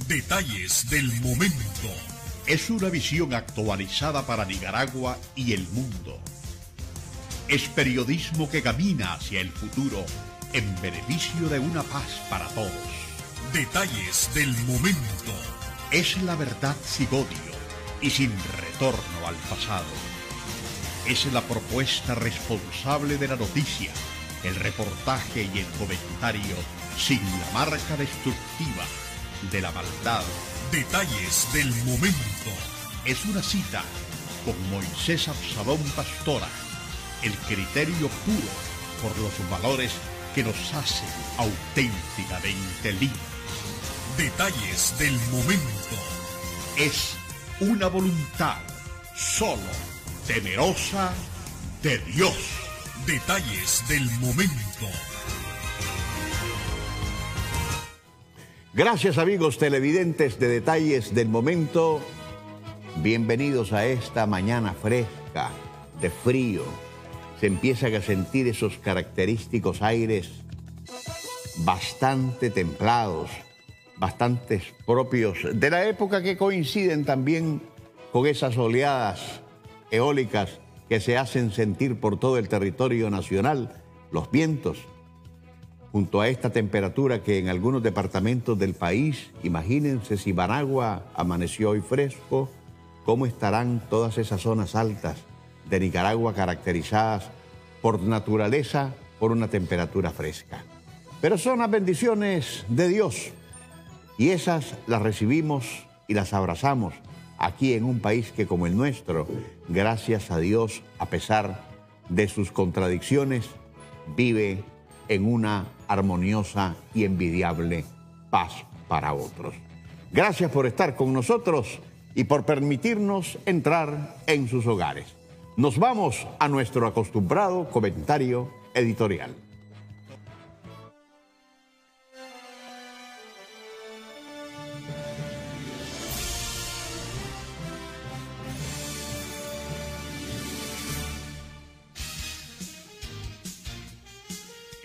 Detalles del momento. Es una visión actualizada para Nicaragua y el mundo. Es periodismo que camina hacia el futuro en beneficio de una paz para todos. Detalles del momento. Es la verdad sin odio y sin retorno al pasado. Es la propuesta responsable de la noticia, el reportaje y el comentario sin la marca destructiva de la maldad. Detalles del momento. Es una cita con Moisés Absalón Pastora, el criterio puro por los valores que nos hacen auténticamente libres. Detalles del momento. Es una voluntad solo temerosa de Dios. Detalles del momento. Gracias, amigos televidentes de Detalles del Momento. Bienvenidos a esta mañana fresca, de frío. Se empiezan a sentir esos característicos aires bastante templados, bastante propios de la época, que coinciden también con esas oleadas eólicas que se hacen sentir por todo el territorio nacional, los vientos. Junto a esta temperatura que en algunos departamentos del país, imagínense si Managua amaneció hoy fresco, ¿cómo estarán todas esas zonas altas de Nicaragua caracterizadas por naturaleza por una temperatura fresca? Pero son las bendiciones de Dios y esas las recibimos y las abrazamos aquí en un país que, como el nuestro, gracias a Dios, a pesar de sus contradicciones, vive en una armoniosa y envidiable paz para otros. Gracias por estar con nosotros y por permitirnos entrar en sus hogares. Nos vamos a nuestro acostumbrado comentario editorial.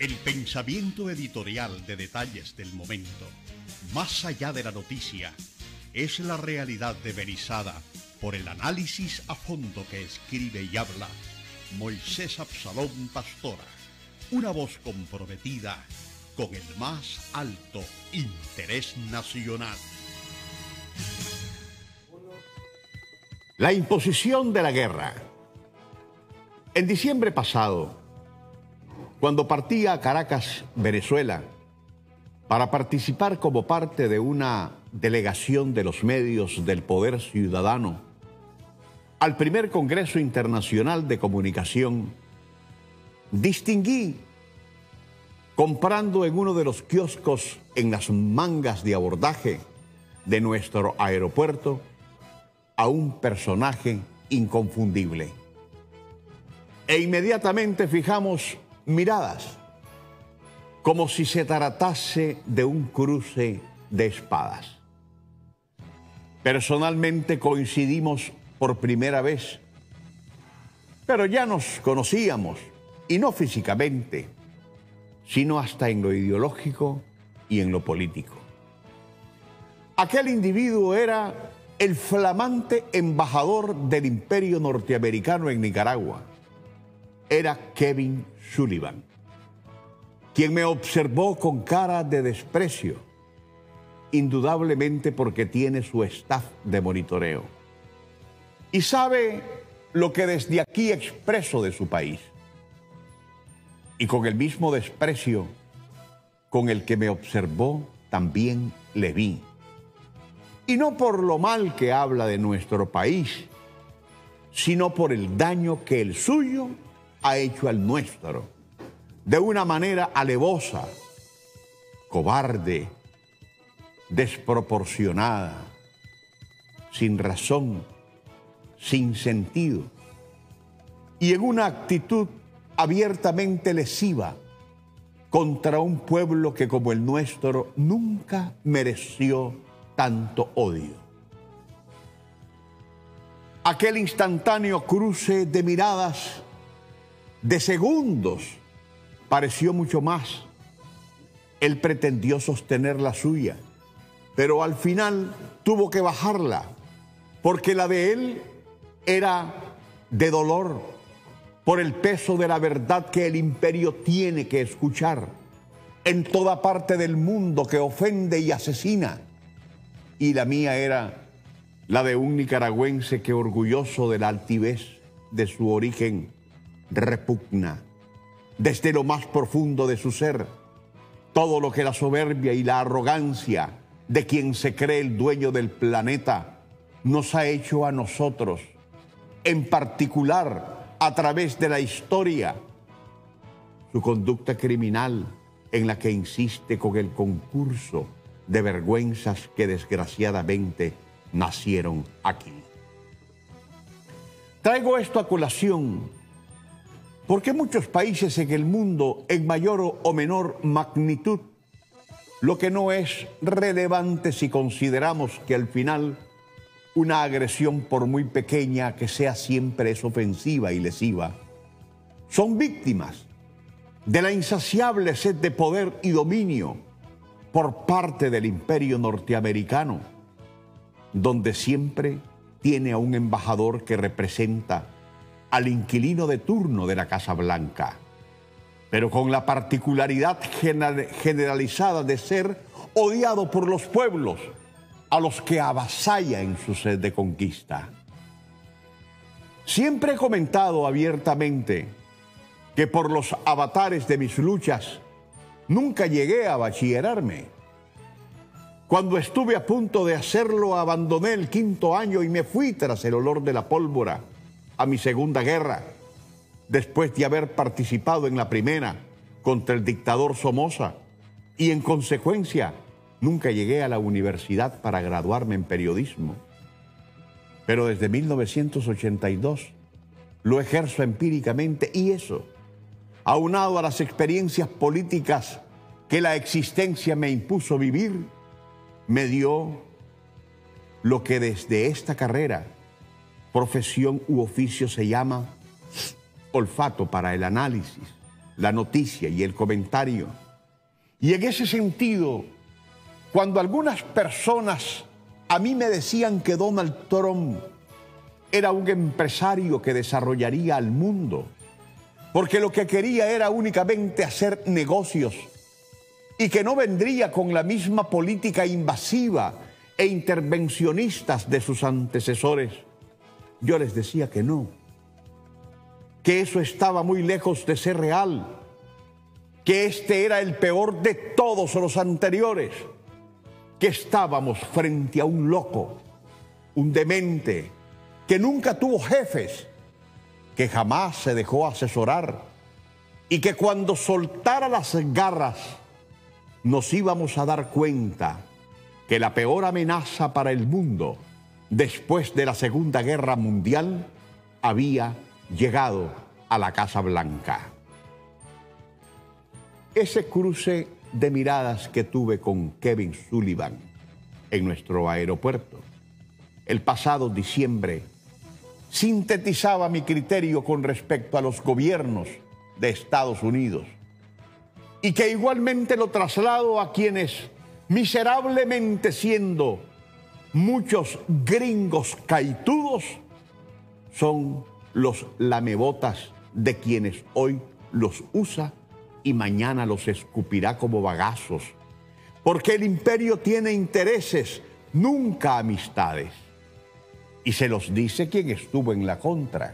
El pensamiento editorial de Detalles del Momento, más allá de la noticia, es la realidad devenizada por el análisis a fondo que escribe y habla Moisés Absalón Pastora, una voz comprometida con el más alto interés nacional. La imposición de la guerra. En diciembre pasado, cuando partía a Caracas, Venezuela, para participar como parte de una delegación de los medios del Poder Ciudadano al primer Congreso Internacional de Comunicación, distinguí, comprando en uno de los kioscos en las mangas de abordaje de nuestro aeropuerto, a un personaje inconfundible. E inmediatamente fijamos miradas, como si se tratase de un cruce de espadas. Personalmente coincidimos por primera vez, pero ya nos conocíamos, y no físicamente, sino hasta en lo ideológico y en lo político. Aquel individuo era el flamante embajador del Imperio norteamericano en Nicaragua. Era Kevin Sullivan, quien me observó con cara de desprecio, indudablemente porque tiene su staff de monitoreo y sabe lo que desde aquí expreso de su país. Y con el mismo desprecio con el que me observó, también le vi. Y no por lo mal que habla de nuestro país, sino por el daño que el suyo ha hecho al nuestro, de una manera alevosa, cobarde, desproporcionada, sin razón, sin sentido, y en una actitud abiertamente lesiva contra un pueblo que, como el nuestro, nunca mereció tanto odio. Aquel instantáneo cruce de miradas de segundos pareció mucho más. Él pretendió sostener la suya pero al final tuvo que bajarla, porque la de él era de dolor, por el peso de la verdad que el imperio tiene que escuchar en toda parte del mundo, que ofende y asesina. Y la mía era la de un nicaragüense que, orgulloso de la altivez de su origen, repugna desde lo más profundo de su ser todo lo que la soberbia y la arrogancia de quien se cree el dueño del planeta nos ha hecho a nosotros, en particular a través de la historia. Su conducta criminal, en la que insiste con el concurso de vergüenzas que desgraciadamente nacieron aquí. Traigo esto a colación porque muchos países en el mundo, en mayor o menor magnitud, lo que no es relevante si consideramos que al final una agresión, por muy pequeña que sea, siempre es ofensiva y lesiva, son víctimas de la insaciable sed de poder y dominio por parte del imperio norteamericano, donde siempre tiene a un embajador que representa al inquilino de turno de la Casa Blanca, pero con la particularidad generalizada de ser odiado por los pueblos a los que avasalla en su sed de conquista. Siempre he comentado abiertamente que por los avatares de mis luchas nunca llegué a bachillerarme. Cuando estuve a punto de hacerlo, abandoné el 5º año y me fui tras el olor de la pólvora a mi segunda guerra, después de haber participado en la primera contra el dictador Somoza, y en consecuencia nunca llegué a la universidad para graduarme en periodismo. Pero desde 1982 lo ejerzo empíricamente, y eso, aunado a las experiencias políticas que la existencia me impuso vivir, me dio lo que desde esta carrera, profesión u oficio, se llama olfato para el análisis, la noticia y el comentario. Y en ese sentido, cuando algunas personas a mí me decían que Donald Trump era un empresario que desarrollaría al mundo, porque lo que quería era únicamente hacer negocios y que no vendría con la misma política invasiva e intervencionistas de sus antecesores, yo les decía que no, que eso estaba muy lejos de ser real, que este era el peor de todos los anteriores, que estábamos frente a un loco, un demente, que nunca tuvo jefes, que jamás se dejó asesorar y que cuando soltara las garras nos íbamos a dar cuenta que la peor amenaza para el mundo después de la Segunda Guerra Mundial había llegado a la Casa Blanca. Ese cruce de miradas que tuve con Kevin Sullivan en nuestro aeropuerto el pasado diciembre sintetizaba mi criterio con respecto a los gobiernos de Estados Unidos, y que igualmente lo traslado a quienes, miserablemente siendo muchos gringos caitudos, son los lamebotas de quienes hoy los usa y mañana los escupirá como bagazos, porque el imperio tiene intereses, nunca amistades. Y se los dice quien estuvo en la contra,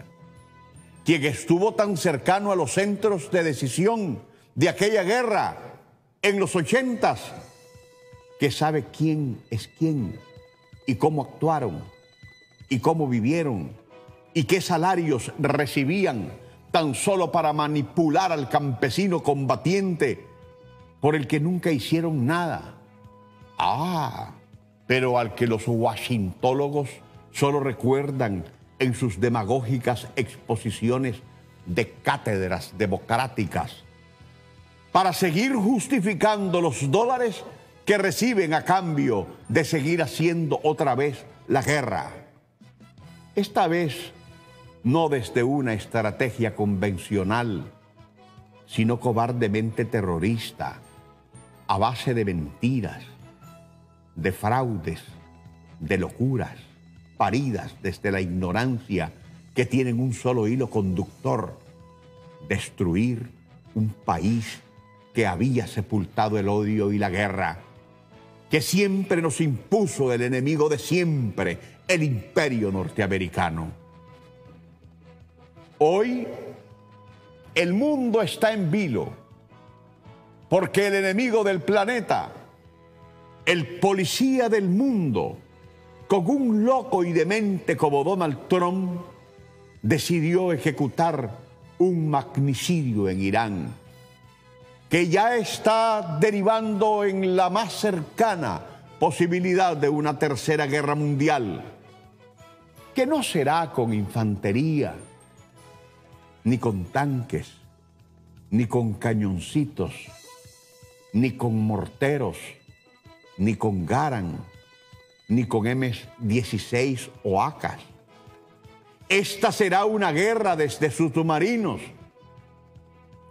quien estuvo tan cercano a los centros de decisión de aquella guerra en los 80s, que sabe quién es quién y cómo actuaron y cómo vivieron y qué salarios recibían tan solo para manipular al campesino combatiente por el que nunca hicieron nada. Pero al que los washingtólogos solo recuerdan en sus demagógicas exposiciones de cátedras democráticas para seguir justificando los dólares que reciben a cambio de seguir haciendo otra vez la guerra. Esta vez no desde una estrategia convencional, sino cobardemente terrorista, a base de mentiras, de fraudes, de locuras, paridas desde la ignorancia, que tienen un solo hilo conductor: destruir un país que había sepultado el odio y la guerra, que siempre nos impuso el enemigo de siempre, el imperio norteamericano. Hoy el mundo está en vilo porque el enemigo del planeta, el policía del mundo, con un loco y demente como Donald Trump, decidió ejecutar un magnicidio en Irán, que ya está derivando en la más cercana posibilidad de una tercera guerra mundial, que no será con infantería, ni con tanques, ni con cañoncitos, ni con morteros, ni con Garand, ni con M-16 o ACAS. Esta será una guerra desde submarinos,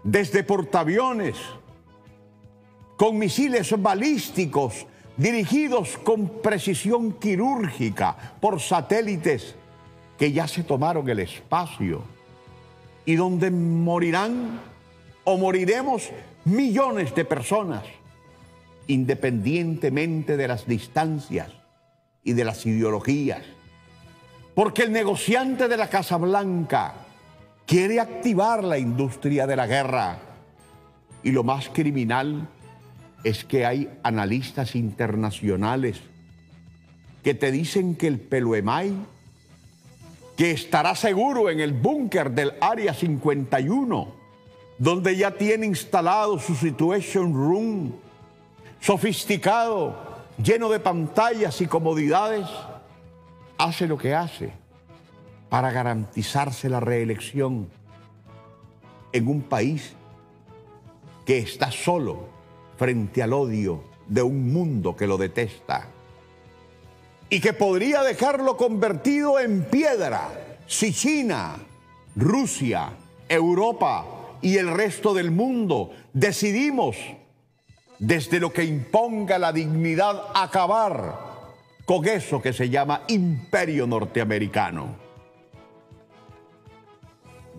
desde portaaviones, con misiles balísticos dirigidos con precisión quirúrgica por satélites que ya se tomaron el espacio y donde morirán o moriremos millones de personas, independientemente de las distancias y de las ideologías. Porque el negociante de la Casa Blanca quiere activar la industria de la guerra. Y lo más criminal es que hay analistas internacionales que te dicen que el Peluemay, que estará seguro en el búnker del Área 51, donde ya tiene instalado su Situation Room, sofisticado, lleno de pantallas y comodidades, hace lo que hace para garantizarse la reelección en un país que está solo frente al odio de un mundo que lo detesta y que podría dejarlo convertido en piedra si China, Rusia, Europa y el resto del mundo decidimos, desde lo que imponga la dignidad, acabar con eso que se llama imperio norteamericano.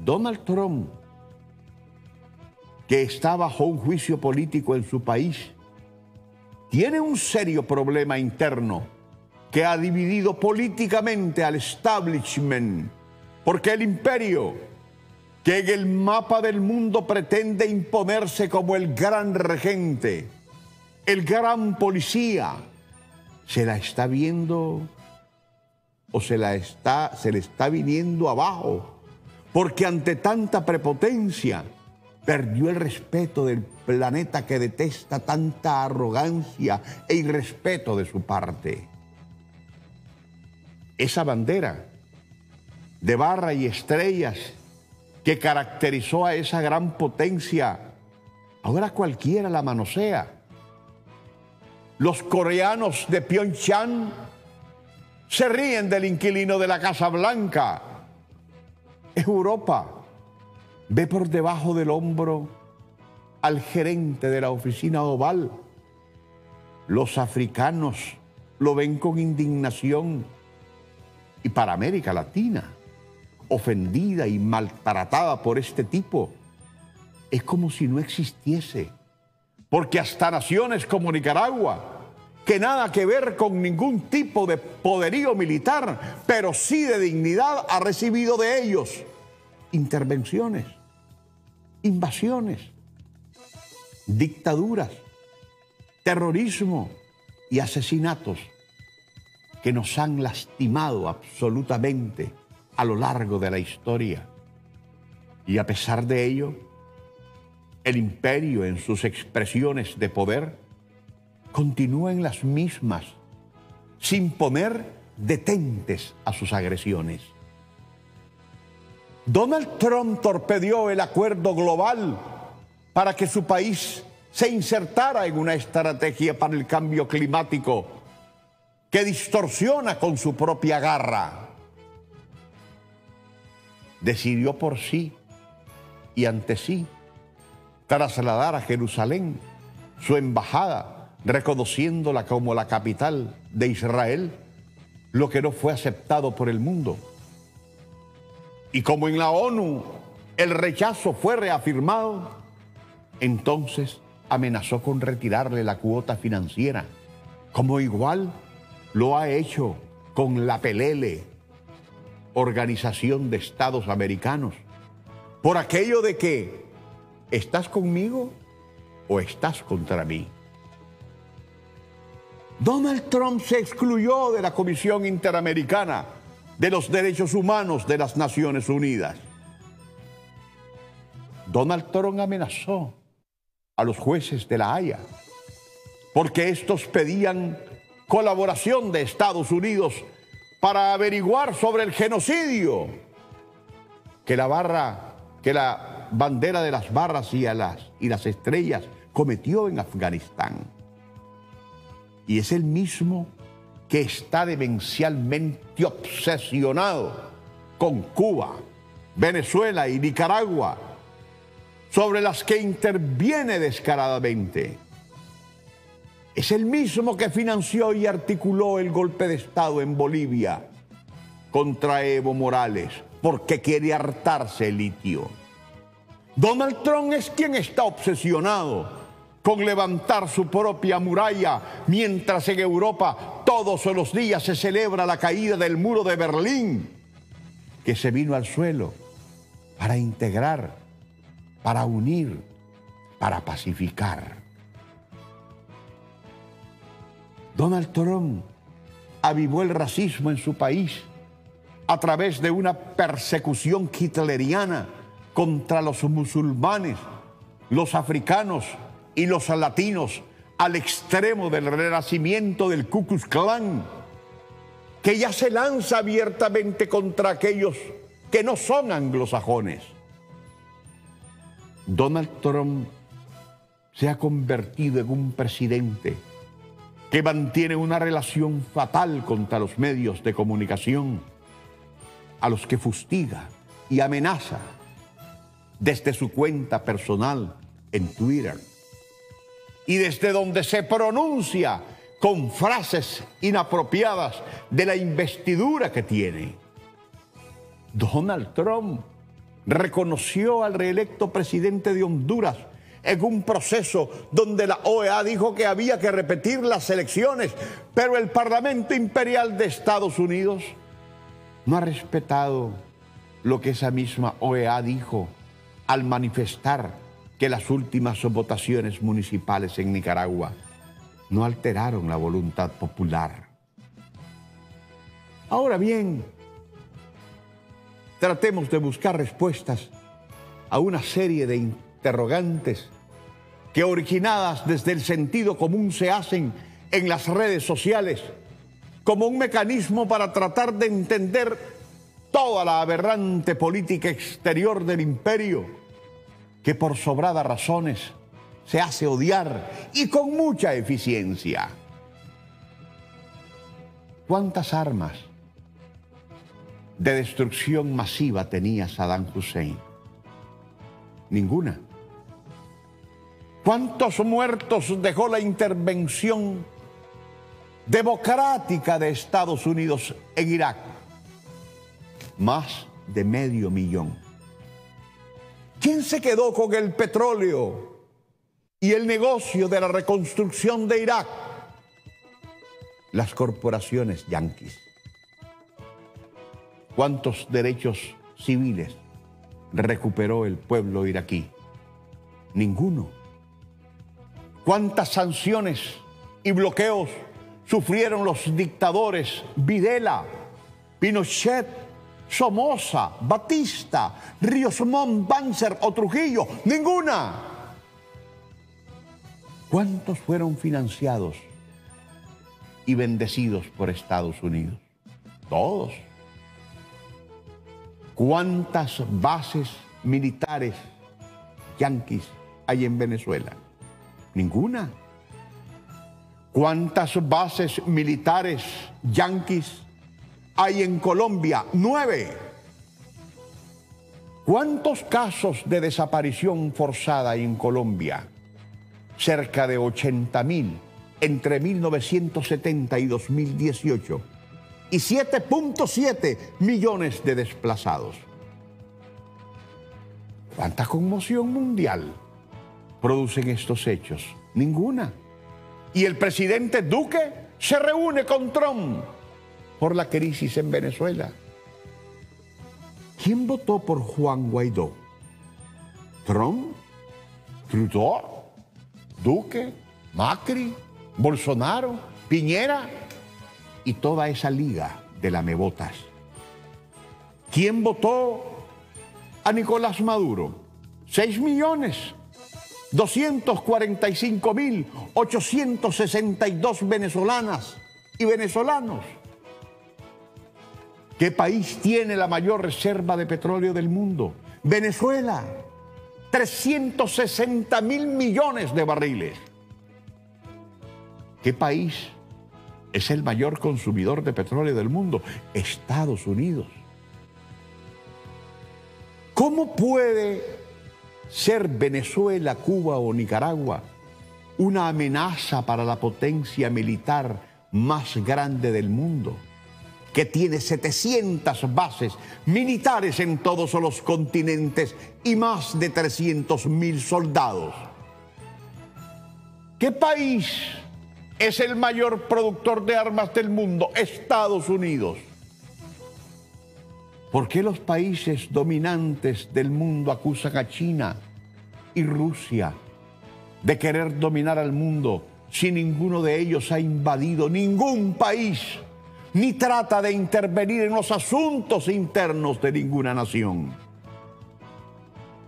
Donald Trump, que está bajo un juicio político en su país, tiene un serio problema interno que ha dividido políticamente al establishment, porque el imperio, que en el mapa del mundo pretende imponerse como el gran regente, el gran policía, se la está viendo o se le está viniendo abajo, porque ante tanta prepotencia perdió el respeto del planeta que detesta tanta arrogancia e irrespeto de su parte. Esa bandera de barra y estrellas que caracterizó a esa gran potencia, ahora cualquiera la manosea. Los coreanos de Pyeongchang se ríen del inquilino de la Casa Blanca. Europa ve por debajo del hombro al gerente de la oficina oval. Los africanos lo ven con indignación. Y para América Latina, ofendida y maltratada por este tipo, es como si no existiese. Porque hasta naciones como Nicaragua, que nada que ver con ningún tipo de poderío militar, pero sí de dignidad, ha recibido de ellos intervenciones, invasiones, dictaduras, terrorismo y asesinatos que nos han lastimado absolutamente a lo largo de la historia. Y a pesar de ello, el imperio en sus expresiones de poder continúa en las mismas, sin poner detentes a sus agresiones. Donald Trump torpedeó el acuerdo global para que su país se insertara en una estrategia para el cambio climático que distorsiona con su propia garra. Decidió por sí y ante sí trasladar a Jerusalén su embajada reconociéndola como la capital de Israel, lo que no fue aceptado por el mundo. Y como en la ONU el rechazo fue reafirmado, entonces amenazó con retirarle la cuota financiera, como igual lo ha hecho con la PELELE, Organización de Estados Americanos, por aquello de que ¿estás conmigo o estás contra mí? Donald Trump se excluyó de la Comisión Interamericana de los Derechos Humanos de las Naciones Unidas. Donald Trump amenazó a los jueces de La Haya porque estos pedían colaboración de Estados Unidos para averiguar sobre el genocidio que la bandera de las barras y las estrellas cometió en Afganistán. Y es el mismo que está demencialmente obsesionado con Cuba, Venezuela y Nicaragua, sobre las que interviene descaradamente. Es el mismo que financió y articuló el golpe de Estado en Bolivia contra Evo Morales, porque quiere hartarse el litio. Donald Trump es quien está obsesionado con levantar su propia muralla, mientras en Europa todos los días se celebra la caída del muro de Berlín, que se vino al suelo para integrar, para unir, para pacificar. Donald Trump avivó el racismo en su país a través de una persecución hitleriana contra los musulmanes, los africanos y los latinos, al extremo del renacimiento del Ku Klux Klan, que ya se lanza abiertamente contra aquellos que no son anglosajones. Donald Trump se ha convertido en un presidente que mantiene una relación fatal contra los medios de comunicación, a los que fustiga y amenaza desde su cuenta personal en Twitter y desde donde se pronuncia con frases inapropiadas de la investidura que tiene. Donald Trump reconoció al reelecto presidente de Honduras en un proceso donde la OEA dijo que había que repetir las elecciones, pero el Parlamento Imperial de Estados Unidos no ha respetado lo que esa misma OEA dijo al manifestar que las últimas votaciones municipales en Nicaragua no alteraron la voluntad popular. Ahora bien, tratemos de buscar respuestas a una serie de interrogantes que, originadas desde el sentido común, se hacen en las redes sociales como un mecanismo para tratar de entender toda la aberrante política exterior del imperio, que por sobradas razones se hace odiar y con mucha eficiencia. ¿Cuántas armas de destrucción masiva tenía Saddam Hussein? Ninguna. ¿Cuántos muertos dejó la intervención democrática de Estados Unidos en Irak? Más de 500,000. ¿Quién se quedó con el petróleo y el negocio de la reconstrucción de Irak? Las corporaciones yanquis. ¿Cuántos derechos civiles recuperó el pueblo iraquí? Ninguno. ¿Cuántas sanciones y bloqueos sufrieron los dictadores Videla, Pinochet, Somoza, Batista, Ríos Montt, Banzer o Trujillo? Ninguna. ¿Cuántos fueron financiados y bendecidos por Estados Unidos? Todos. ¿Cuántas bases militares yanquis hay en Venezuela? Ninguna. ¿Cuántas bases militares yanquis hay en Colombia? 9. ¿Cuántos casos de desaparición forzada hay en Colombia? Cerca de 80,000 entre 1970 y 2018 y 7.7 millones de desplazados. ¿Cuánta conmoción mundial producen estos hechos? Ninguna. Y el presidente Duque se reúne con Trump por la crisis en Venezuela. ¿Quién votó por Juan Guaidó? ¿Trump? ¿Trudeau? ¿Duque? ¿Macri? ¿Bolsonaro? ¿Piñera? Y toda esa liga de lamebotas. ¿Quién votó a Nicolás Maduro? 6.245.862 venezolanas y venezolanos. ¿Qué país tiene la mayor reserva de petróleo del mundo? Venezuela. 360.000 millones de barriles. ¿Qué país es el mayor consumidor de petróleo del mundo? Estados Unidos. ¿Cómo puede ser Venezuela, Cuba o Nicaragua una amenaza para la potencia militar más grande del mundo, que tiene 700 bases militares en todos los continentes y más de 300.000 soldados? ¿Qué país es el mayor productor de armas del mundo? Estados Unidos. ¿Por qué los países dominantes del mundo acusan a China y Rusia de querer dominar al mundo si ninguno de ellos ha invadido ningún país ni trata de intervenir en los asuntos internos de ninguna nación?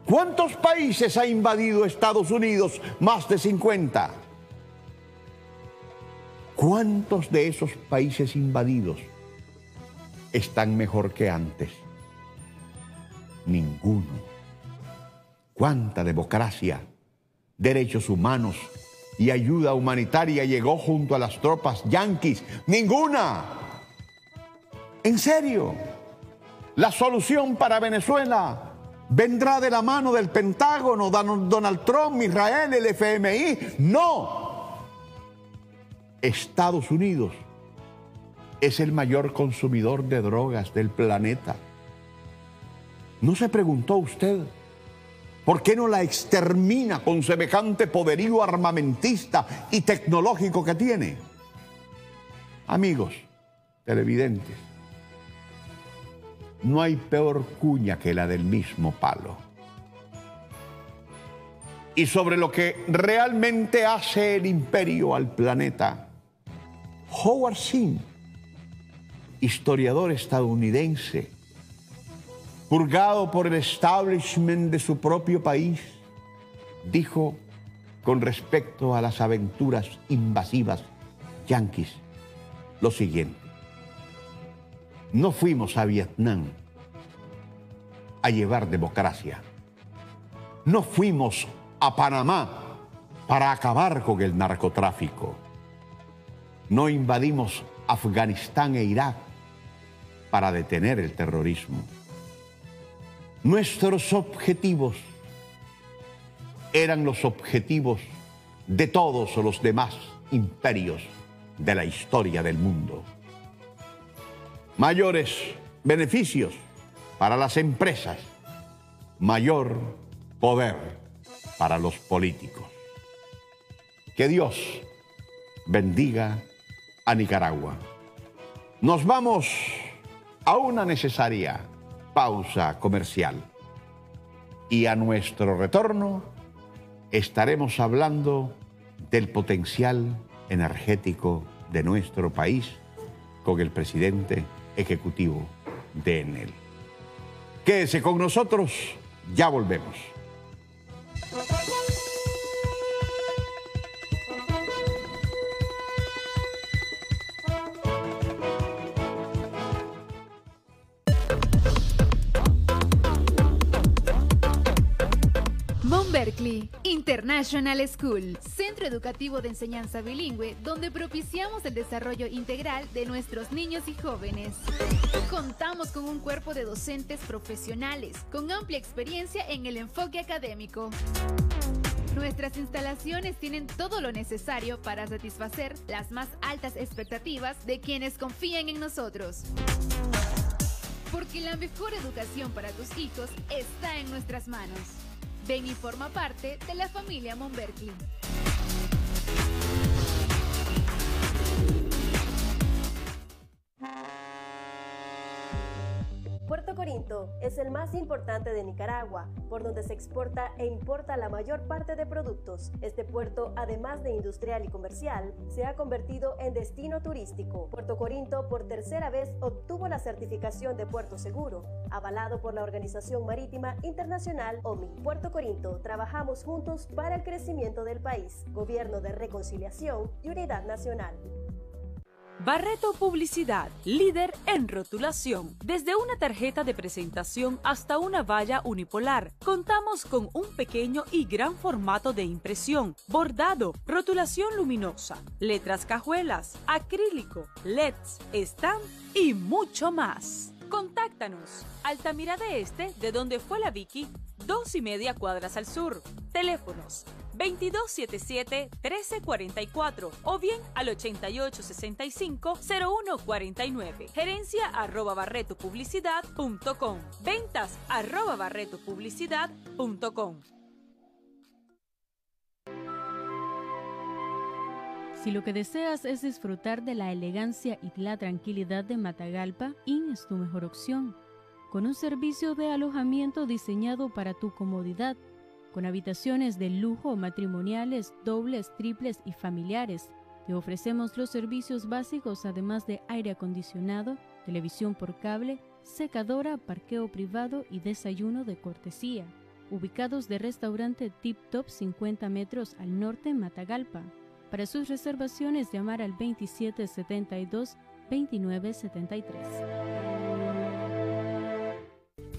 ¿Cuántos países ha invadido Estados Unidos? Más de 50. ¿Cuántos de esos países invadidos están mejor que antes? Ninguno. ¿Cuánta democracia, derechos humanos y ayuda humanitaria llegó junto a las tropas yanquis? ¡Ninguna! En serio, la solución para Venezuela vendrá de la mano del Pentágono, Donald Trump, Israel, el FMI. ¡No! Estados Unidos es el mayor consumidor de drogas del planeta. ¿No se preguntó usted por qué no la extermina con semejante poderío armamentista y tecnológico que tiene? Amigos televidentes, no hay peor cuña que la del mismo palo. Y sobre lo que realmente hace el imperio al planeta, Howard Zinn, historiador estadounidense, purgado por el establishment de su propio país, dijo con respecto a las aventuras invasivas yanquis lo siguiente: no fuimos a Vietnam a llevar democracia, no fuimos a Panamá para acabar con el narcotráfico, no invadimos Afganistán e Irak para detener el terrorismo. Nuestros objetivos eran los objetivos de todos los demás imperios de la historia del mundo. Mayores beneficios para las empresas, mayor poder para los políticos. Que Dios bendiga a Nicaragua. Nos vamos a una necesaria pausa comercial y a nuestro retorno estaremos hablando del potencial energético de nuestro país con el presidente ejecutivo de Enel. Quédese con nosotros, ya volvemos. Berkeley International School, centro educativo de enseñanza bilingüe donde propiciamos el desarrollo integral de nuestros niños y jóvenes. Contamos con un cuerpo de docentes profesionales con amplia experiencia en el enfoque académico. Nuestras instalaciones tienen todo lo necesario para satisfacer las más altas expectativas de quienes confían en nosotros. Porque la mejor educación para tus hijos está en nuestras manos. Ven y forma parte de la familia Monberkeley. Puerto Corinto es el más importante de Nicaragua, por donde se exporta e importa la mayor parte de productos. Este puerto, además de industrial y comercial, se ha convertido en destino turístico. Puerto Corinto, por tercera vez, obtuvo la certificación de puerto seguro, avalado por la Organización Marítima Internacional OMI. Puerto Corinto, trabajamos juntos para el crecimiento del país. Gobierno de Reconciliación y Unidad Nacional. Barreto Publicidad, líder en rotulación. Desde una tarjeta de presentación hasta una valla unipolar, contamos con un pequeño y gran formato de impresión, bordado, rotulación luminosa, letras cajuelas, acrílico, LEDs, stamp y mucho más. Contáctanos. Altamira de Este, de donde fue la Vicky, 2.5 cuadras al sur. Teléfonos 2277-1344 o bien al 8865-0149. Gerencia @barretopublicidad.com. Ventas @barretopublicidad.com. Si lo que deseas es disfrutar de la elegancia y la tranquilidad de Matagalpa, IN es tu mejor opción. Con un servicio de alojamiento diseñado para tu comodidad, con habitaciones de lujo matrimoniales, dobles, triples y familiares. Te ofrecemos los servicios básicos, además de aire acondicionado, televisión por cable, secadora, parqueo privado y desayuno de cortesía. Ubicados de restaurante Tip Top 50 metros al norte en Matagalpa. Para sus reservaciones, llamar al 2772-2973.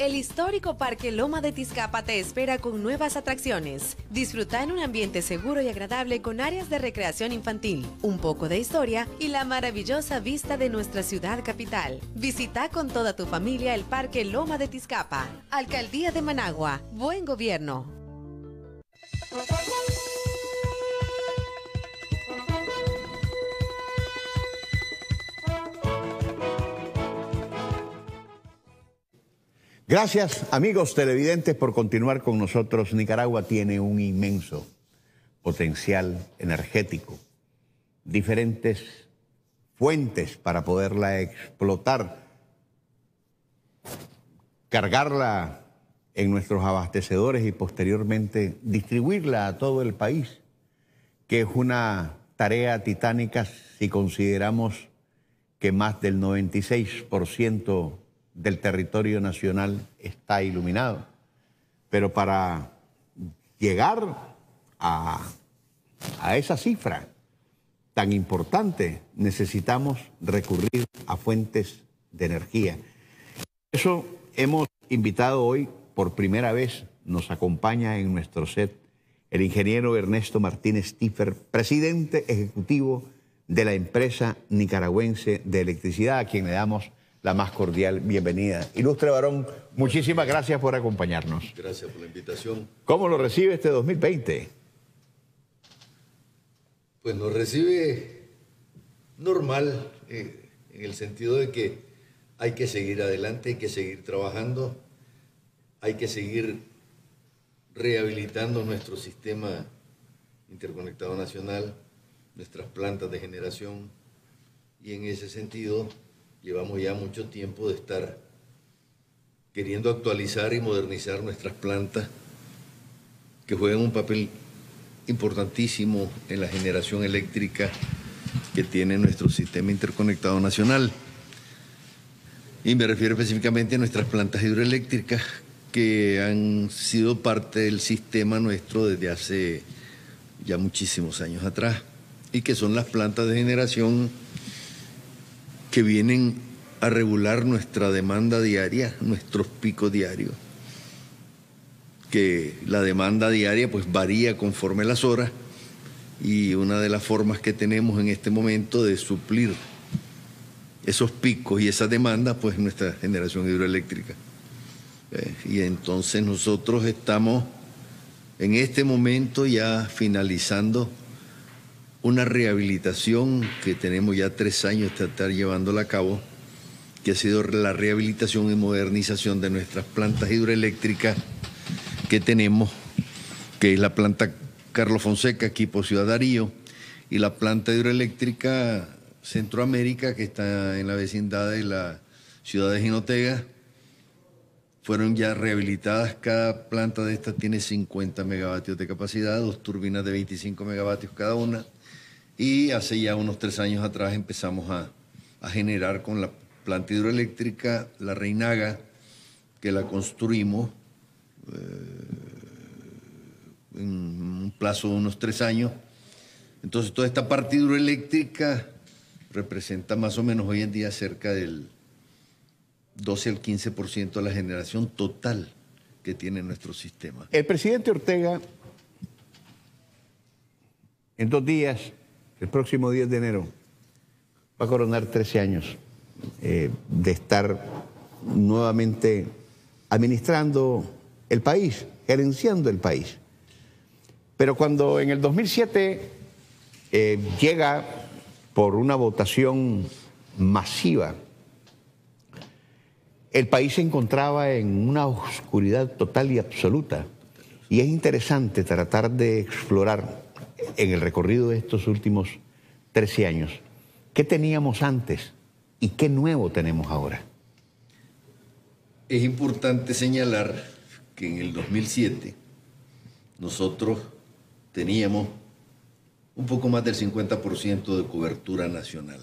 El histórico Parque Loma de Tizcapa te espera con nuevas atracciones. Disfruta en un ambiente seguro y agradable con áreas de recreación infantil, un poco de historia y la maravillosa vista de nuestra ciudad capital. Visita con toda tu familia el Parque Loma de Tizcapa. Alcaldía de Managua. Buen gobierno. Gracias, amigos televidentes, por continuar con nosotros. Nicaragua tiene un inmenso potencial energético, diferentes fuentes para poderla explotar, cargarla en nuestros abastecedores y posteriormente distribuirla a todo el país, que es una tarea titánica si consideramos que más del 96% del territorio nacional está iluminado. Pero para llegar a esa cifra tan importante, necesitamos recurrir a fuentes de energía. Por eso hemos invitado hoy, por primera vez, nos acompaña en nuestro set el ingeniero Ernesto Martínez Tiffer, presidente ejecutivo de la empresa nicaragüense de electricidad, a quien le damos la más cordial bienvenida. Ilustre varón, muchísimas gracias por acompañarnos. Gracias por la invitación. ¿Cómo lo recibe este 2020? Pues nos recibe normal, en el sentido de que hay que seguir adelante, hay que seguir trabajando, hay que seguir rehabilitando nuestro sistema interconectado nacional, nuestras plantas de generación, y en ese sentido llevamos ya mucho tiempo de estar queriendo actualizar y modernizar nuestras plantas que juegan un papel importantísimo en la generación eléctrica que tiene nuestro sistema interconectado nacional. Y me refiero específicamente a nuestras plantas hidroeléctricas que han sido parte del sistema nuestro desde hace ya muchísimos años atrás y que son las plantas de generación que vienen a regular nuestra demanda diaria, nuestros picos diarios. Que la demanda diaria pues varía conforme las horas y una de las formas que tenemos en este momento de suplir esos picos y esa demanda pues nuestra generación hidroeléctrica. Y entonces nosotros estamos en este momento ya finalizando una rehabilitación que tenemos ya 3 años de estar llevándola a cabo, que ha sido la rehabilitación y modernización de nuestras plantas hidroeléctricas que tenemos, que es la planta Carlos Fonseca, equipo Ciudad Darío, y la planta hidroeléctrica Centroamérica, que está en la vecindad de la ciudad de Jinotega. Fueron ya rehabilitadas, cada planta de estas tiene 50 megavatios de capacidad, 2 turbinas de 25 megavatios cada una, y hace ya unos 3 años atrás empezamos a generar con la planta hidroeléctrica La Reinaga, que la construimos en un plazo de unos 3 años. Entonces toda esta parte hidroeléctrica representa más o menos hoy en día cerca del 12 al 15% de la generación total que tiene nuestro sistema. El presidente Ortega, en 2 días, el próximo 10 de enero, va a coronar 13 años de estar nuevamente administrando el país, gerenciando el país. Pero cuando en el 2007 llega por una votación masiva, el país se encontraba en una oscuridad total y absoluta. Y es interesante tratar de explorar en el recorrido de estos últimos 13 años qué teníamos antes y qué nuevo tenemos ahora. Es importante señalar que en el 2007 nosotros teníamos un poco más del 50% de cobertura nacional.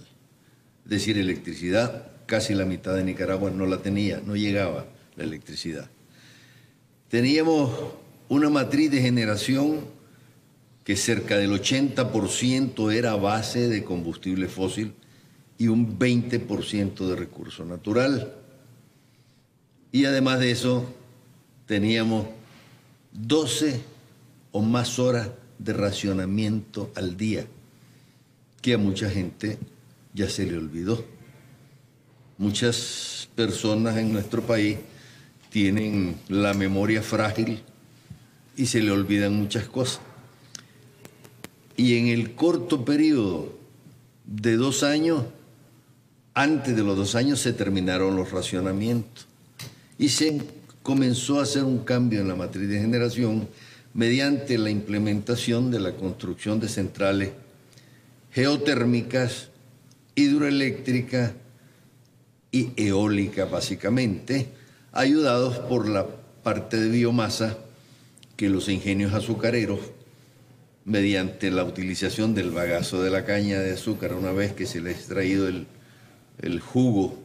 Es decir, electricidad, casi la mitad de Nicaragua no la tenía, no llegaba la electricidad. Teníamos una matriz de generación que cerca del 80% era a base de combustible fósil y un 20% de recurso natural. Y además de eso, teníamos 12 o más horas de racionamiento al día, que a mucha gente ya se le olvidó. Muchas personas en nuestro país tienen la memoria frágil y se le olvidan muchas cosas. Y en el corto periodo de 2 años, antes de los 2 años se terminaron los racionamientos y se comenzó a hacer un cambio en la matriz de generación mediante la implementación de la construcción de centrales geotérmicas, hidroeléctricas y eólicas básicamente, ayudados por la parte de biomasa que los ingenios azucareros, mediante la utilización del bagazo de la caña de azúcar, una vez que se le ha extraído el jugo,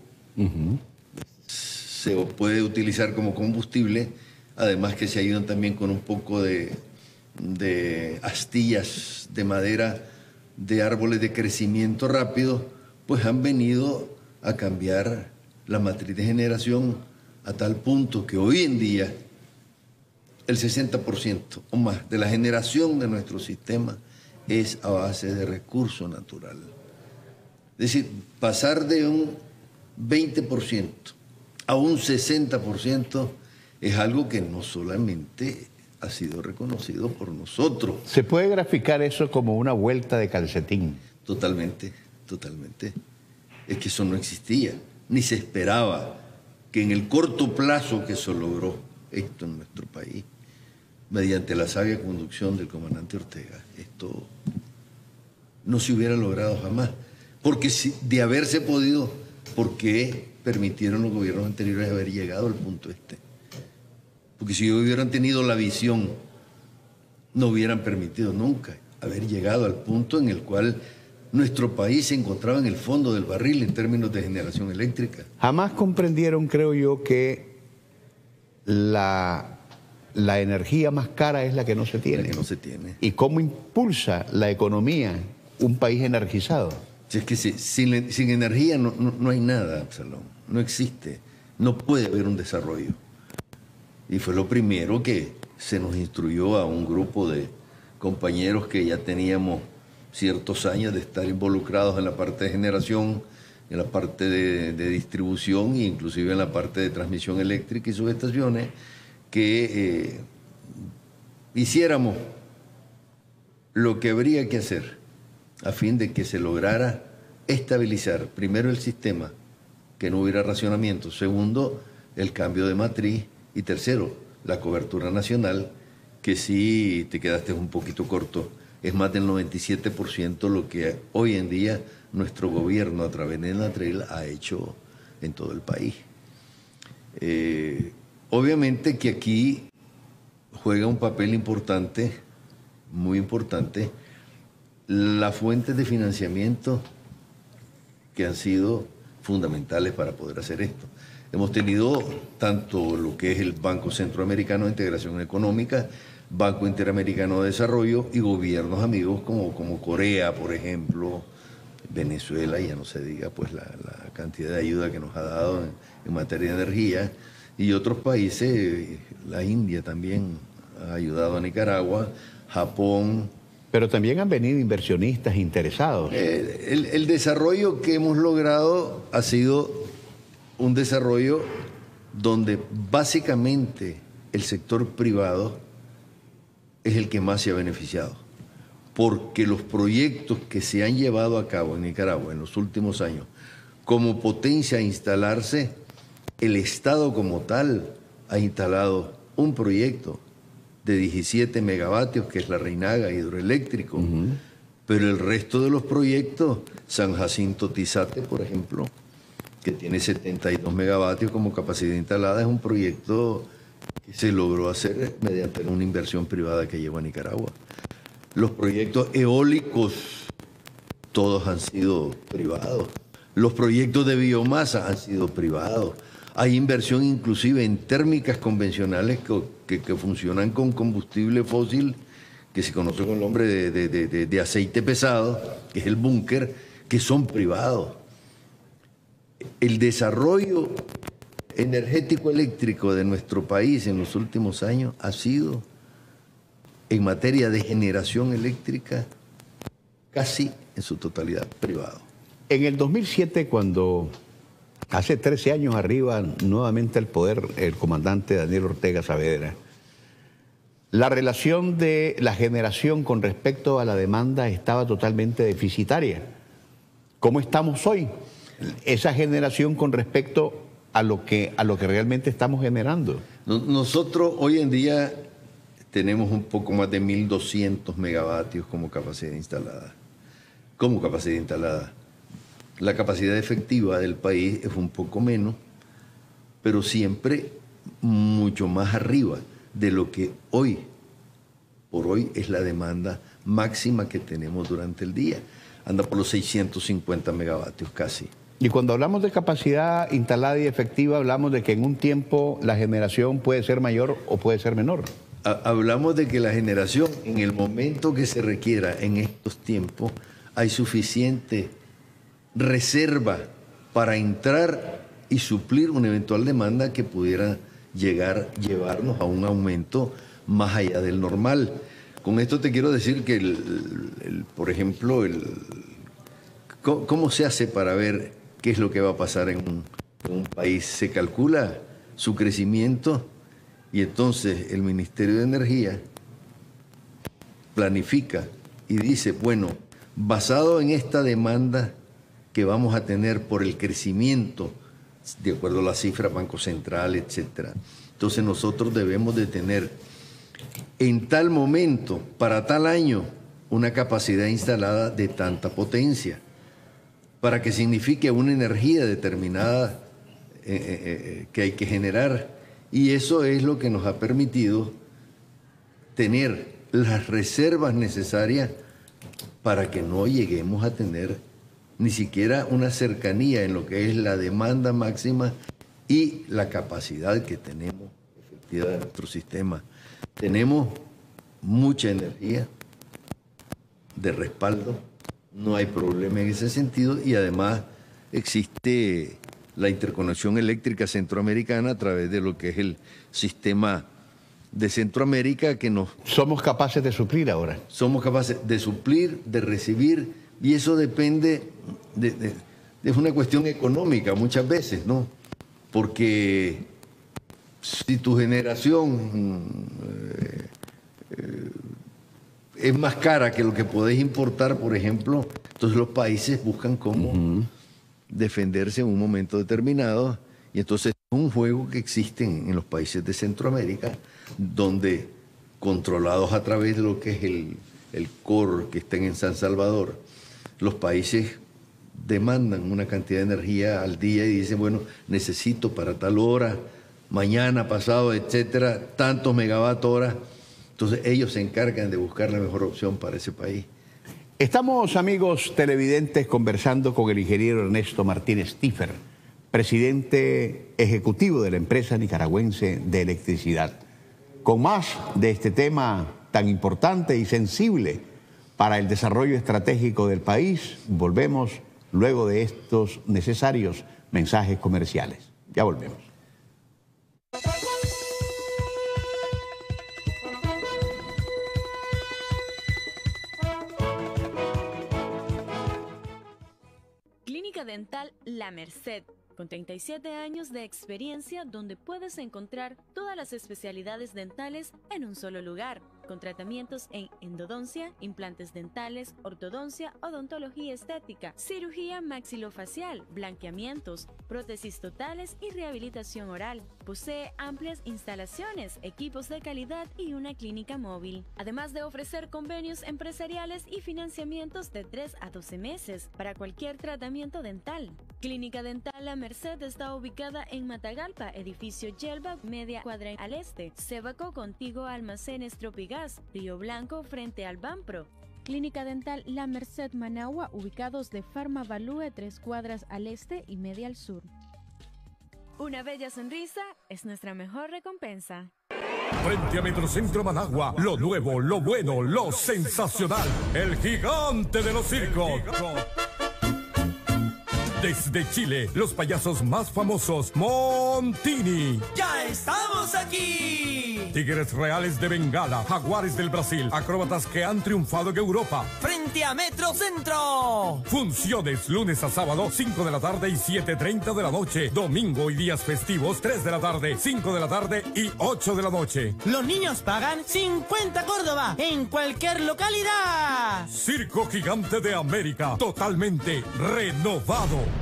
se puede utilizar como combustible, además que se ayudan también con un poco de astillas de madera de árboles de crecimiento rápido, pues han venido a cambiar la matriz de generación a tal punto que hoy en día el 60% o más de la generación de nuestro sistema es a base de recurso natural. Es decir, pasar de un 20% a un 60% es algo que no solamente ha sido reconocido por nosotros. ¿Se puede graficar eso como una vuelta de calcetín? Totalmente, totalmente. Es que eso no existía, ni se esperaba que en el corto plazo que se logró esto en nuestro país, mediante la sabia conducción del comandante Ortega, esto no se hubiera logrado jamás. Porque si, de haberse podido, ¿por qué permitieron los gobiernos anteriores haber llegado al punto este? Porque si hubieran tenido la visión, no hubieran permitido nunca haber llegado al punto en el cual nuestro país se encontraba en el fondo del barril en términos de generación eléctrica. Jamás comprendieron, creo yo, que la energía más cara es la que no se tiene. La que no se tiene. ¿Y cómo impulsa la economía un país energizado? Si es que sin energía no hay nada, Absalón. No existe. No puede haber un desarrollo. Y fue lo primero que se nos instruyó a un grupo de compañeros que ya teníamos ciertos años de estar involucrados en la parte de generación, en la parte de distribución e inclusive en la parte de transmisión eléctrica y subestaciones, que hiciéramos lo que habría que hacer a fin de que se lograra estabilizar, primero el sistema, que no hubiera racionamiento, segundo, el cambio de matriz y tercero, la cobertura nacional, que sí te quedaste un poquito corto, es más del 97% lo que hoy en día nuestro gobierno a través de Enatrel ha hecho en todo el país. Obviamente que aquí juega un papel importante, muy importante, las fuentes de financiamiento que han sido fundamentales para poder hacer esto. Hemos tenido tanto lo que es el Banco Centroamericano de Integración Económica, Banco Interamericano de Desarrollo y gobiernos amigos como Corea, por ejemplo, Venezuela, ya no se diga pues la cantidad de ayuda que nos ha dado en materia de energía, y otros países, la India también ha ayudado a Nicaragua, Japón. Pero también han venido inversionistas interesados. El desarrollo que hemos logrado ha sido un desarrollo donde básicamente el sector privado es el que más se ha beneficiado, porque los proyectos que se han llevado a cabo en Nicaragua en los últimos años, como potencia a instalarse, el Estado como tal ha instalado un proyecto de 17 megavatios, que es la Reinaga hidroeléctrico, pero el resto de los proyectos, San Jacinto Tizate, por ejemplo, que tiene 72 megavatios como capacidad instalada, es un proyecto que se logró hacer mediante una inversión privada que llevó a Nicaragua. Los proyectos eólicos, todos han sido privados. Los proyectos de biomasa han sido privados. Hay inversión inclusive en térmicas convencionales que funcionan con combustible fósil, que se conoce con el nombre de aceite pesado, que es el búnker, que son privados. El desarrollo energético eléctrico de nuestro país en los últimos años ha sido, en materia de generación eléctrica, casi en su totalidad privado. En el 2007, cuando hace 13 años arriba nuevamente al poder el comandante Daniel Ortega Saavedra, la relación de la generación con respecto a la demanda estaba totalmente deficitaria. ¿Cómo estamos hoy? Esa generación con respecto a lo que realmente estamos generando. Nosotros hoy en día tenemos un poco más de 1.200 megavatios como capacidad instalada. La capacidad efectiva del país es un poco menos, pero siempre mucho más arriba de lo que por hoy es la demanda máxima que tenemos durante el día. Anda por los 650 megavatios casi. Y cuando hablamos de capacidad instalada y efectiva, hablamos de que en un tiempo la generación puede ser mayor o puede ser menor. Hablamos de que la generación, en el momento que se requiera en estos tiempos, hay suficiente reserva para entrar y suplir una eventual demanda que pudiera llevarnos a un aumento más allá del normal. Con esto te quiero decir que, por ejemplo, ¿cómo se hace para ver qué es lo que va a pasar en un país? Se calcula su crecimiento y entonces el Ministerio de Energía planifica y dice, bueno, basado en esta demanda que vamos a tener por el crecimiento, de acuerdo a la cifra Banco Central, etcétera, entonces nosotros debemos de tener en tal momento, para tal año, una capacidad instalada de tanta potencia, para que signifique una energía determinada que hay que generar. Y eso es lo que nos ha permitido tener las reservas necesarias para que no lleguemos a tener ni siquiera una cercanía en lo que es la demanda máxima y la capacidad que tenemos efectiva de nuestro sistema. Tenemos mucha energía de respaldo, no hay problema en ese sentido y además existe la interconexión eléctrica centroamericana a través de lo que es el sistema de Centroamérica que nos... Somos capaces de suplir ahora. Somos capaces de suplir, de recibir, y eso depende es una cuestión económica muchas veces, ¿no? Porque si tu generación es más cara que lo que podés importar, por ejemplo. Entonces los países buscan cómo defenderse en un momento determinado. Y entonces es un juego que existe en los países de Centroamérica, donde controlados a través de lo que es el core que estén en San Salvador, los países demandan una cantidad de energía al día y dicen, bueno, necesito para tal hora, mañana, pasado, etcétera, tantos megavatts hora. Entonces ellos se encargan de buscar la mejor opción para ese país. Estamos, amigos televidentes, conversando con el ingeniero Ernesto Martínez Stiffer, presidente ejecutivo de la empresa nicaragüense de electricidad. Con más de este tema tan importante y sensible para el desarrollo estratégico del país, volvemos luego de estos necesarios mensajes comerciales. Ya volvemos. Clínica Dental La Merced, con 37 años de experiencia, donde puedes encontrar todas las especialidades dentales en un solo lugar, con tratamientos en endodoncia, implantes dentales, ortodoncia, odontología estética, cirugía maxilofacial, blanqueamientos, prótesis totales y rehabilitación oral. Posee amplias instalaciones, equipos de calidad y una clínica móvil, además de ofrecer convenios empresariales y financiamientos de 3 a 12 meses para cualquier tratamiento dental. Clínica Dental La Merced está ubicada en Matagalpa, edificio Yelva, media cuadra al este, Cebaco, contigo Almacenes Tropigas, Río Blanco, frente al Banpro. Clínica Dental La Merced Managua, ubicados de Farma Balúe, 3 cuadras al este y media al sur. Una bella sonrisa es nuestra mejor recompensa. Frente a Metrocentro Managua, lo nuevo, lo bueno, lo sensacional, el gigante de los circos. Desde Chile, los payasos más famosos, Montini. ¡Ya estamos aquí! Tigres reales de Bengala, jaguares del Brasil, acróbatas que han triunfado en Europa. ¡Frente a Metrocentro! Funciones lunes a sábado, 5 de la tarde y 7:30 de la noche. Domingo y días festivos, 3 de la tarde, 5 de la tarde y 8 de la noche. Los niños pagan 50 Córdoba en cualquier localidad. Circo Gigante de América, totalmente renovado.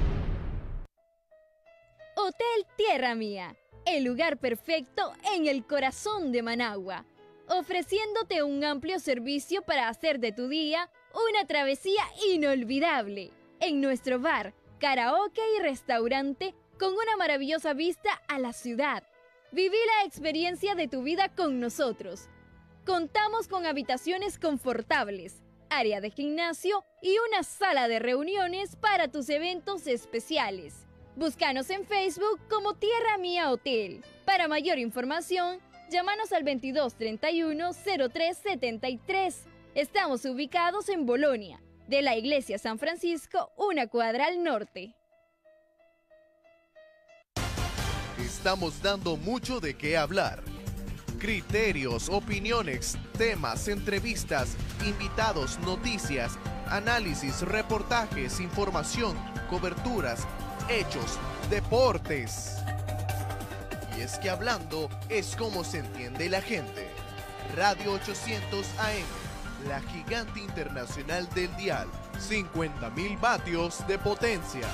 Hotel Tierra Mía, el lugar perfecto en el corazón de Managua, ofreciéndote un amplio servicio para hacer de tu día una travesía inolvidable. En nuestro bar, karaoke y restaurante con una maravillosa vista a la ciudad. Viví la experiencia de tu vida con nosotros. Contamos con habitaciones confortables, área de gimnasio y una sala de reuniones para tus eventos especiales. Búscanos en Facebook como Tierra Mía Hotel. Para mayor información, llámanos al 2231-0373. Estamos ubicados en Bolonia, de la Iglesia San Francisco, una cuadra al norte. Estamos dando mucho de qué hablar. Criterios, opiniones, temas, entrevistas, invitados, noticias, análisis, reportajes, información, coberturas, hechos, deportes. Y es que hablando es como se entiende la gente. Radio 800 AM, la gigante internacional del dial, 50.000 vatios de potencia.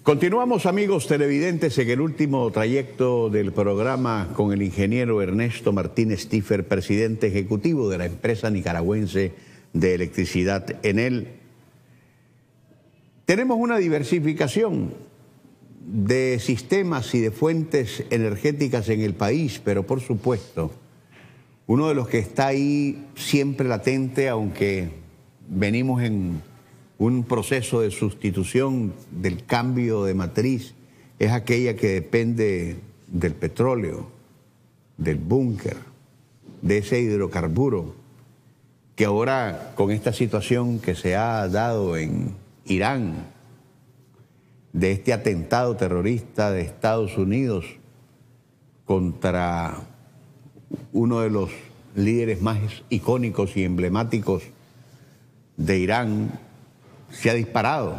Continuamos, amigos televidentes, en el último trayecto del programa con el ingeniero Ernesto Martínez Stiffer, presidente ejecutivo de la empresa nicaragüense de electricidad. En él tenemos una diversificación de sistemas y de fuentes energéticas en el país, pero por supuesto, uno de los que está ahí siempre latente, aunque venimos en un proceso de sustitución del cambio de matriz, es aquella que depende del petróleo, del búnker, de ese hidrocarburo, que ahora con esta situación que se ha dado en Irán, de este atentado terrorista de Estados Unidos contra uno de los líderes más icónicos y emblemáticos de Irán, se ha disparado.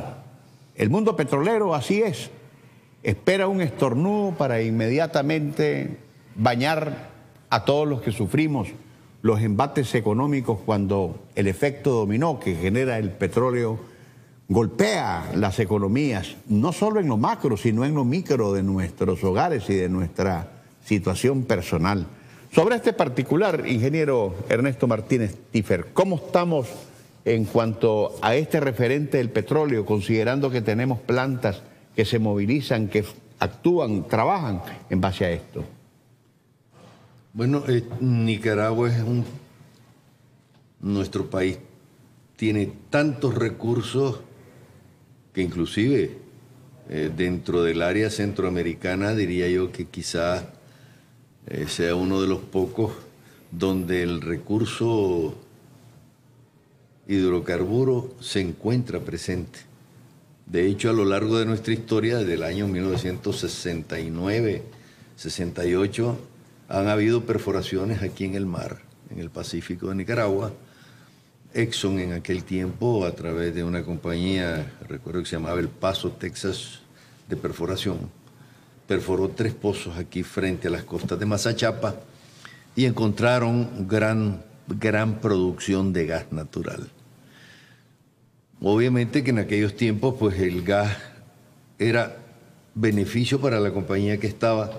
El mundo petrolero así es. Espera un estornudo para inmediatamente bañar a todos los que sufrimos los embates económicos cuando el efecto dominó que genera el petróleo golpea las economías, no solo en lo macro, sino en lo micro de nuestros hogares y de nuestra situación personal. Sobre este particular, ingeniero Ernesto Martínez Tiffer, ¿cómo estamos en cuanto a este referente del petróleo, considerando que tenemos plantas que se movilizan, que actúan, trabajan en base a esto? Bueno, Nicaragua es nuestro país tiene tantos recursos que inclusive dentro del área centroamericana diría yo que quizás sea uno de los pocos donde el recurso hidrocarburo se encuentra presente. De hecho, a lo largo de nuestra historia, desde el año 1969, 68, han habido perforaciones aquí en el mar, en el Pacífico de Nicaragua. Exxon en aquel tiempo, a través de una compañía, recuerdo que se llamaba El Paso, Texas, de perforación, perforó 3 pozos aquí frente a las costas de Mazachapa y encontraron gran producción de gas natural. Obviamente que en aquellos tiempos pues el gas era beneficio para la compañía que estaba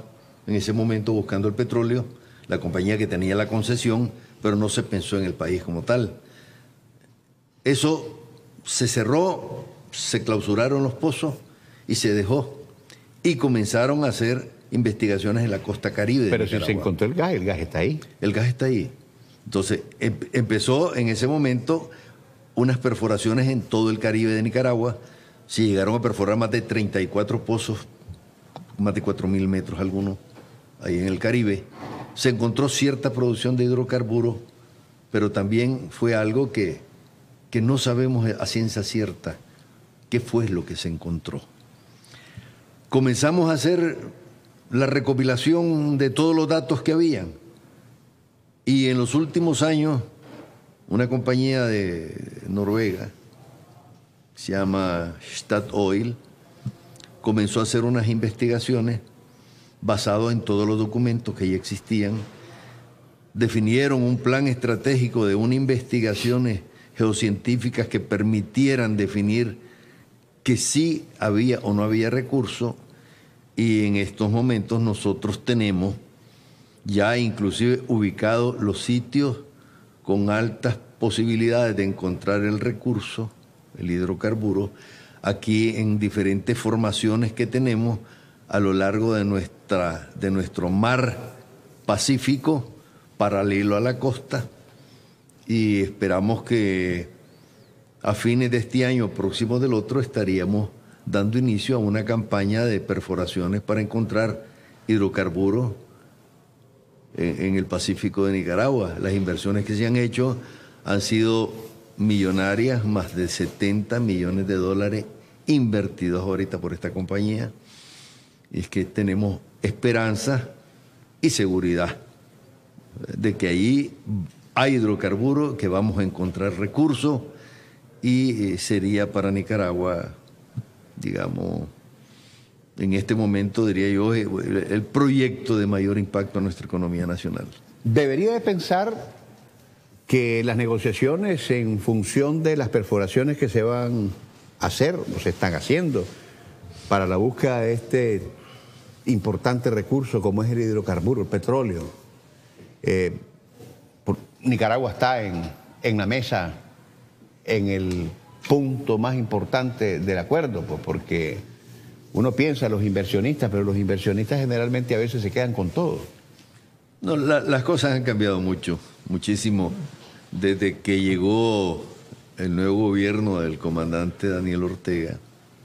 en ese momento buscando el petróleo, la compañía que tenía la concesión, pero no se pensó en el país como tal. Eso se cerró, se clausuraron los pozos y se dejó. Y comenzaron a hacer investigaciones en la costa caribe de Pero Nicaragua. si se encontró el gas está ahí. El gas está ahí. Entonces, empezó en ese momento unas perforaciones en todo el Caribe de Nicaragua. Se llegaron a perforar más de 34 pozos, más de 4.000 metros algunos, ahí en el Caribe. Se encontró cierta producción de hidrocarburos, pero también fue algo que no sabemos a ciencia cierta qué fue lo que se encontró. Comenzamos a hacer la recopilación de todos los datos que habían. Y en los últimos años, una compañía de Noruega, se llama Statoil, comenzó a hacer unas investigaciones basadas en todos los documentos que ya existían. Definieron un plan estratégico de unas investigaciones geocientíficas que permitieran definir que sí había o no había recursos, y en estos momentos nosotros tenemos ya inclusive ubicados los sitios con altas posibilidades de encontrar el recurso, el hidrocarburo, aquí en diferentes formaciones que tenemos a lo largo de nuestro mar Pacífico, paralelo a la costa, y esperamos que a fines de este año, próximo del otro, estaríamos dando inicio a una campaña de perforaciones para encontrar hidrocarburos en el Pacífico de Nicaragua. Las inversiones que se han hecho han sido millonarias, más de $70 millones invertidos ahorita por esta compañía. Y es que tenemos esperanza y seguridad de que ahí hay hidrocarburos, que vamos a encontrar recursos, y sería para Nicaragua, digamos, en este momento, diría yo, el proyecto de mayor impacto a nuestra economía nacional. Debería de pensar que las negociaciones en función de las perforaciones que se van a hacer, o se están haciendo, para la búsqueda de este importante recurso como es el hidrocarburo, el petróleo, Nicaragua está en la mesa, en el punto más importante del acuerdo, pues, porque uno piensa los inversionistas, pero los inversionistas generalmente a veces se quedan con todo. No, las cosas han cambiado muchísimo, desde que llegó el nuevo gobierno del comandante Daniel Ortega.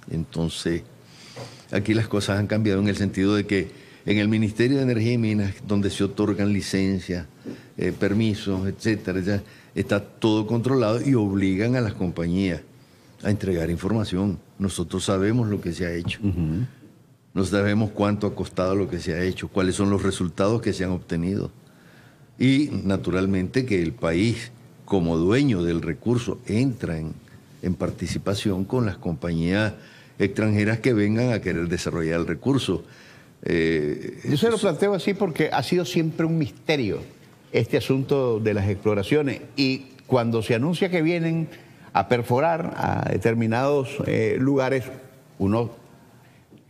Entonces, aquí las cosas han cambiado en el sentido de que en el Ministerio de Energía y Minas, donde se otorgan licencias, permisos, etcétera, ya está todo controlado y obligan a las compañías a entregar información. Nosotros sabemos lo que se ha hecho. No sabemos cuánto ha costado lo que se ha hecho, cuáles son los resultados que se han obtenido. Y naturalmente que el país, como dueño del recurso, entra en participación con las compañías extranjeras que vengan a querer desarrollar el recurso. Yo se lo planteo así porque ha sido siempre un misterio este asunto de las exploraciones, y cuando se anuncia que vienen a perforar a determinados lugares, uno,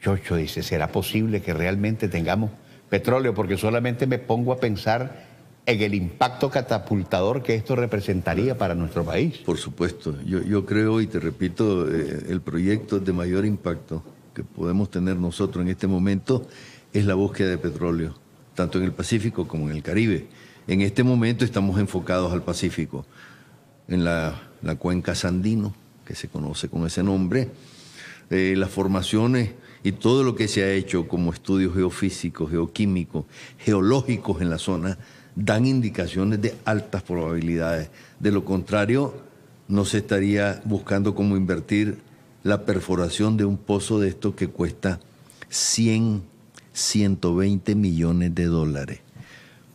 chocho, dice, ¿será posible que realmente tengamos petróleo? Porque solamente me pongo a pensar en el impacto catapultador que esto representaría para nuestro país. Por supuesto, yo creo, y te repito, el proyecto de mayor impacto que podemos tener nosotros en este momento es la búsqueda de petróleo, tanto en el Pacífico como en el Caribe. En este momento estamos enfocados al Pacífico, en la cuenca Sandino, que se conoce con ese nombre, las formaciones y todo lo que se ha hecho como estudios geofísicos, geoquímicos, geológicos en la zona, dan indicaciones de altas probabilidades. De lo contrario, no se estaría buscando cómo invertir la perforación de un pozo de esto que cuesta 120 millones de dólares.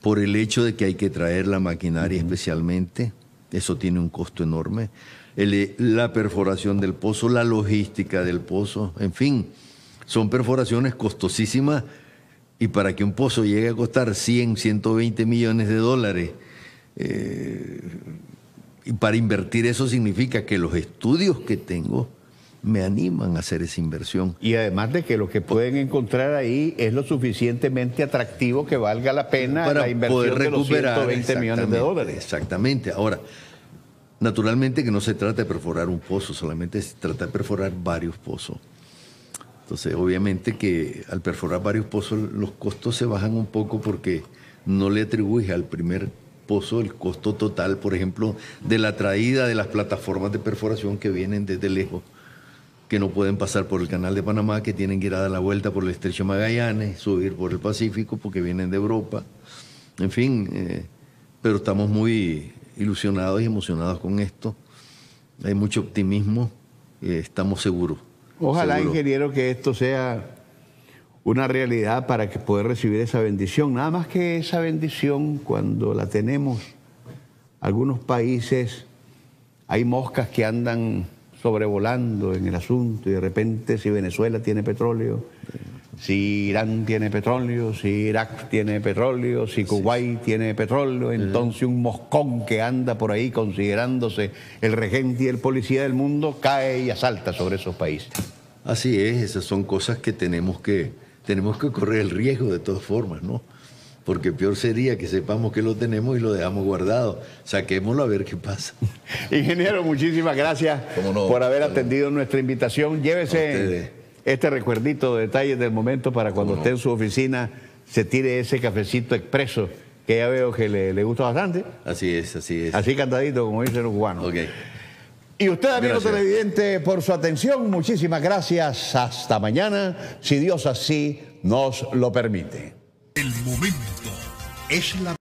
Por el hecho de que hay que traer la maquinaria especialmente, eso tiene un costo enorme. La perforación del pozo, la logística del pozo, en fin, son perforaciones costosísimas, y para que un pozo llegue a costar 120 millones de dólares, y para invertir eso significa que los estudios que tengo me animan a hacer esa inversión. Y además de que lo que pueden encontrar ahí es lo suficientemente atractivo que valga la pena para la inversión de los 120 millones de dólares. Exactamente. Ahora, naturalmente que no se trata de perforar un pozo, solamente se trata de perforar varios pozos. Entonces, obviamente que al perforar varios pozos los costos se bajan un poco porque no le atribuyes al primer pozo el costo total, por ejemplo, de la traída de las plataformas de perforación que vienen desde lejos, que no pueden pasar por el Canal de Panamá, que tienen que ir a dar la vuelta por el Estrecho Magallanes, subir por el Pacífico porque vienen de Europa. En fin, pero estamos muy ilusionados y emocionados con esto. Hay mucho optimismo, estamos seguros. Ojalá, ingeniero, que esto sea una realidad para que pueda recibir esa bendición. Nada más que esa bendición, cuando la tenemos, algunos países, hay moscas que andan sobrevolando en el asunto, y de repente si Venezuela tiene petróleo, si Irán tiene petróleo, si Irak tiene petróleo, si Kuwait tiene petróleo, entonces un moscón que anda por ahí considerándose el regente y el policía del mundo cae y asalta sobre esos países. Así es, esas son cosas que tenemos que correr el riesgo de todas formas, ¿no? Porque peor sería que sepamos que lo tenemos y lo dejamos guardado. Saquémoslo a ver qué pasa. Ingeniero, muchísimas gracias por haber atendido nuestra invitación. Llévese este recuerdito de detalles del momento para cuando esté en su oficina se tire ese cafecito expreso que ya veo que le gusta bastante. Así es, así es. Así cantadito, como dicen los cubanos. Ok. Y usted, amigo televidente, por su atención, muchísimas gracias. Hasta mañana, si Dios así nos lo permite. El momento es la